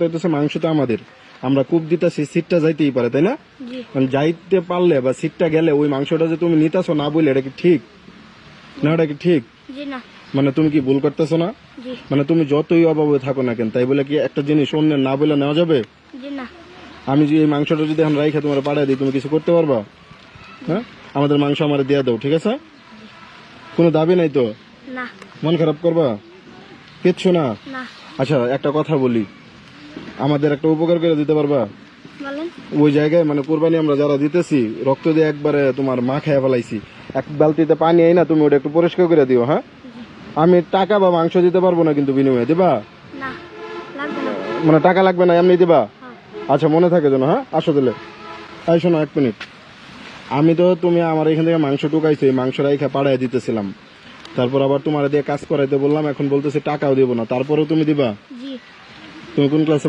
মাংস তো আমাদের, আমরা কূপ দিতেছি, সিটটা যাইতেই পারে, তাই না? মানে যাইতে পারলে বা সিটটা গেলে ওই মাংসটা যে তুমি নিতেছো না বললে, এটা কি ঠিক না? এটা কি ঠিক? মানে তুমি কি ভুল করতেছো না? মানে তুমি যতই অভাবে থাকো না কেন, তাই বলে কি একটা জিনিস অন্যের না বলে নেওয়া যাবে? আমি যে এই মাংসটা যদি এখন রাইখা তোমার পাঠাই দিই, তুমি কিছু করতে পারবা? হ্যাঁ, আমাদের মাংস আমার দিয়ে দাও, ঠিক আছে? কোনো দাবি নাই তো? মন খারাপ করবা? কিচ্ছু না? আচ্ছা একটা কথা বলি, আমাদের একটা উপকার করে দিতে পারবা? ওই জায়গায় মানে কোরবানি আমরা যারা দিতেছি, রক্ত দিয়ে একবারে তোমার মা খেয়ে ফেলাইছি, এক বালতিতে পানি আই না, তুমি ওটা একটু পরিষ্কার করে দিও। হ্যাঁ, আমি টাকা বা মাংস দিতে পারবো না, কিন্তু বিনিময়ে দিবা? মানে টাকা লাগবে না, এমনি দিবা? আচ্ছা মনে থাকে যেন। হ্যাঁ, আসো দিলে। তাই শোনো, 1 মিনিট। আমি তো, তুমি আমার এখান থেকে মাংস টুকাইছো, এই মাংস রাইখা পাড়ায় দিতেছিলাম, তারপর আবার তোমার দিয়ে কাজ করাইতে বললাম, এখন বলতেছি টাকাও দিব না, তারপরেও তুমি দিবা? তুমি কোন ক্লাসে